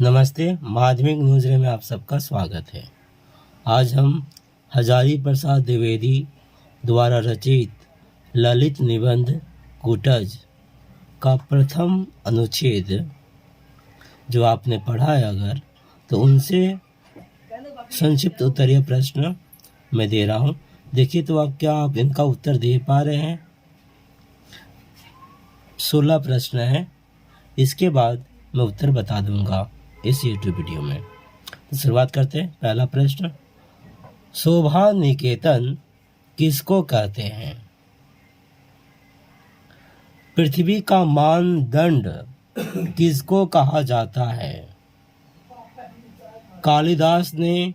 नमस्ते, माध्यमिक न्यूज़ में आप सबका स्वागत है। आज हम हजारी प्रसाद द्विवेदी द्वारा रचित ललित निबंध कूटज का प्रथम अनुच्छेद जो आपने पढ़ा है अगर तो उनसे संक्षिप्त उत्तरीय प्रश्न मैं दे रहा हूँ। देखिए तो आप इनका उत्तर दे पा रहे हैं। 16 प्रश्न हैं। इसके बाद मैं उत्तर बता दूंगा इस यूट्यूब वीडियो में। तो शुरुआत करते हैं। पहला प्रश्न, शोभा निकेतन किसको कहते हैं? पृथ्वी का मानदंड किसको कहा जाता है? कालिदास ने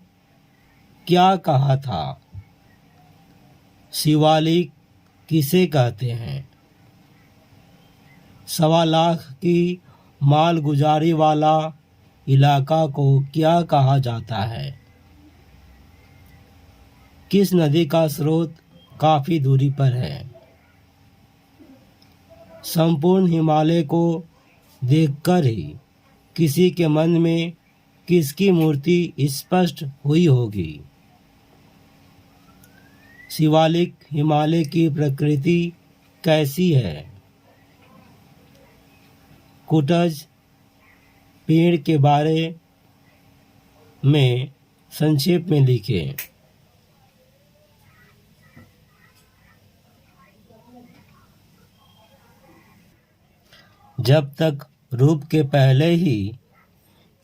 क्या कहा था? शिवालिक किसे कहते हैं? 1.25 लाख की मालगुजारी वाला इलाका को क्या कहा जाता है? किस नदी का स्रोत काफी दूरी पर है? संपूर्ण हिमालय को देखकर ही किसी के मन में किसकी मूर्ति स्पष्ट हुई होगी? शिवालिक हिमालय की प्रकृति कैसी है? कूटज पेड़ के बारे में संक्षेप में लिखें। जब तक रूप के पहले ही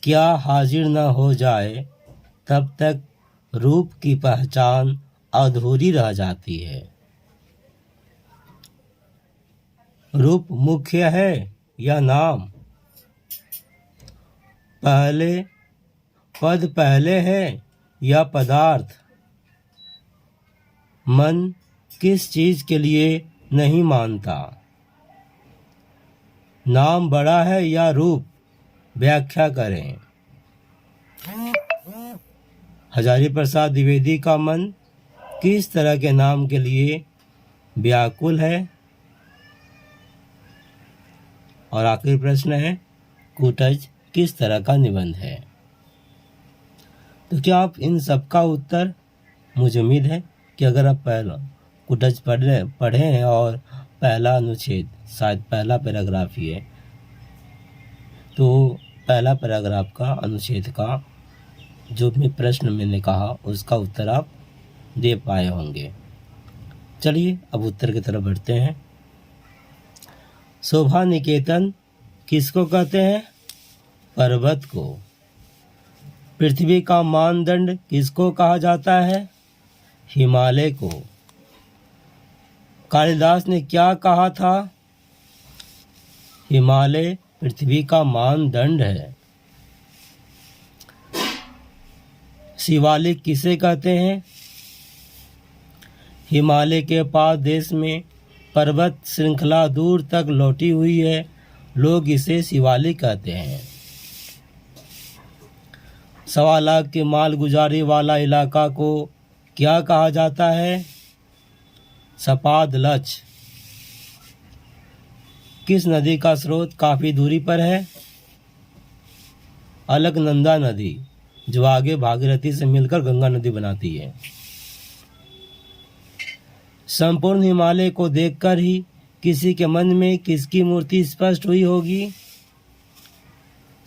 क्या हाजिर न हो जाए तब तक रूप की पहचान अधूरी रह जाती है। रूप मुख्य है या नाम? पद पहले है या पदार्थ? मन किस चीज के लिए नहीं मानता? नाम बड़ा है या रूप? व्याख्या करें। हजारी प्रसाद द्विवेदी का मन किस तरह के नाम के लिए व्याकुल है? और आखिरी प्रश्न है, कूटज किस तरह का निबंध है? तो क्या आप इन सब का उत्तर, मुझे उम्मीद है कि अगर आप पहला कूटज पढ़े हैं और पहला अनुच्छेद शायद पहला पैराग्राफ ही है, तो पहला पैराग्राफ का अनुच्छेद का जो भी प्रश्न मैंने कहा उसका उत्तर आप दे पाए होंगे। चलिए अब उत्तर की तरफ बढ़ते हैं। शोभा निकेतन किसको कहते हैं? पर्वत को। पृथ्वी का मानदंड किसको कहा जाता है? हिमालय को। कालिदास ने क्या कहा था? हिमालय पृथ्वी का मानदंड है। शिवालिक किसे कहते हैं? हिमालय के पास देश में पर्वत श्रृंखला दूर तक लौटी हुई है, लोग इसे शिवालिक कहते हैं। 1.25 लाख की मालगुजारी वाला इलाका को क्या कहा जाता है? सपाद लक्ष। किस नदी का स्रोत काफी दूरी पर है? अलकनंदा नदी, जो आगे भागीरथी से मिलकर गंगा नदी बनाती है। संपूर्ण हिमालय को देखकर ही किसी के मन में किसकी मूर्ति स्पष्ट हुई होगी?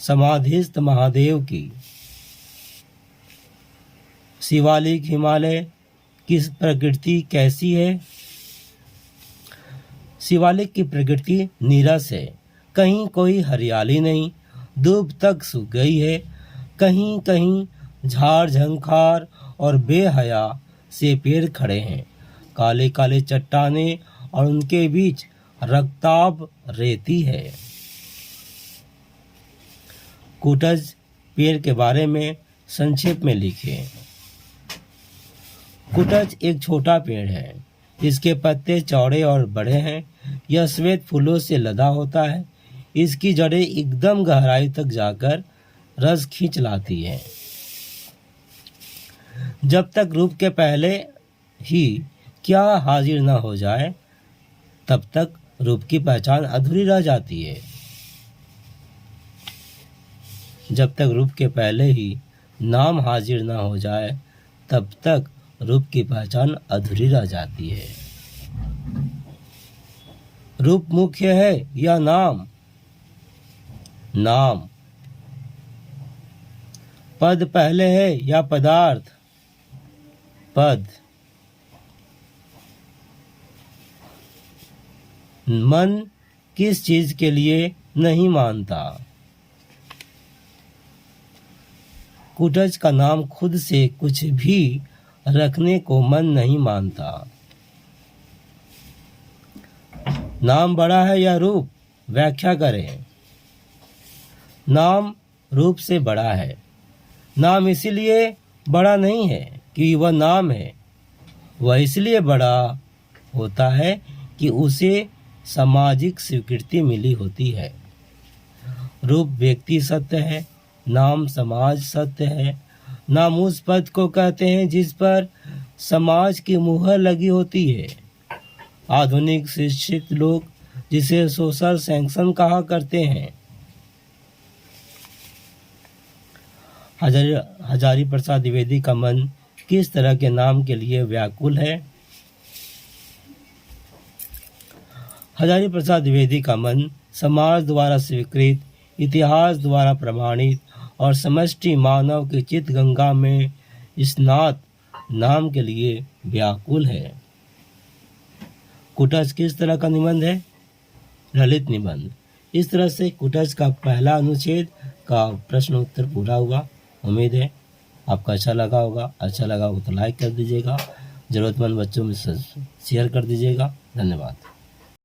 समाधिस्थ महादेव की। शिवालिक हिमालय की प्रकृति कैसी है? शिवालिक की प्रकृति नीरस है, कहीं कोई हरियाली नहीं, धूप तक सूख गई है, कहीं कहीं झाड़ झंखार और बेहया से पेड़ खड़े हैं, काले काले चट्टाने और उनके बीच रक्ताब रेती है। कूटज पेड़ के बारे में संक्षेप में लिखे। कूटज एक छोटा पेड़ है, इसके पत्ते चौड़े और बड़े हैं, यह श्वेत फूलों से लदा होता है, इसकी जड़ें एकदम गहराई तक जाकर रस खींच लाती हैं। जब तक रूप के पहले ही क्या हाजिर न हो जाए तब तक रूप की पहचान अधूरी रह जाती है। जब तक रूप के पहले ही नाम हाजिर ना हो जाए तब तक रूप की पहचान अधूरी रह जाती है। रूप मुख्य है या नाम? नाम। पद पहले है या पदार्थ? पद। मन किस चीज के लिए नहीं मानता? कुटज का नाम खुद से कुछ भी रखने को मन नहीं मानता। नाम बड़ा है या रूप? व्याख्या करें। नाम रूप से बड़ा है। नाम इसीलिए बड़ा नहीं है कि वह नाम है, वह इसलिए बड़ा होता है कि उसे सामाजिक स्वीकृति मिली होती है। रूप व्यक्ति सत्य है, नाम समाज सत्य है। नाम उस पद को कहते हैं जिस पर समाज की मुहर लगी होती है। आधुनिक शिक्षित लोग जिसे सोशल सैंक्शन कहा करते हैं। हजारी प्रसाद द्विवेदी का मन किस तरह के नाम के लिए व्याकुल है? हजारी प्रसाद द्विवेदी का मन समाज द्वारा स्वीकृत, इतिहास द्वारा प्रमाणित और समष्टि मानव की चित्त गंगा में स्नात नाम के लिए व्याकुल है। कुटज किस तरह का निबंध है? ललित निबंध। इस तरह से कुटज का पहला अनुच्छेद का प्रश्न उत्तर पूरा हुआ। उम्मीद है आपको अच्छा लगा होगा। अच्छा लगा हो तो लाइक कर दीजिएगा, जरूरतमंद बच्चों में शेयर कर दीजिएगा। धन्यवाद।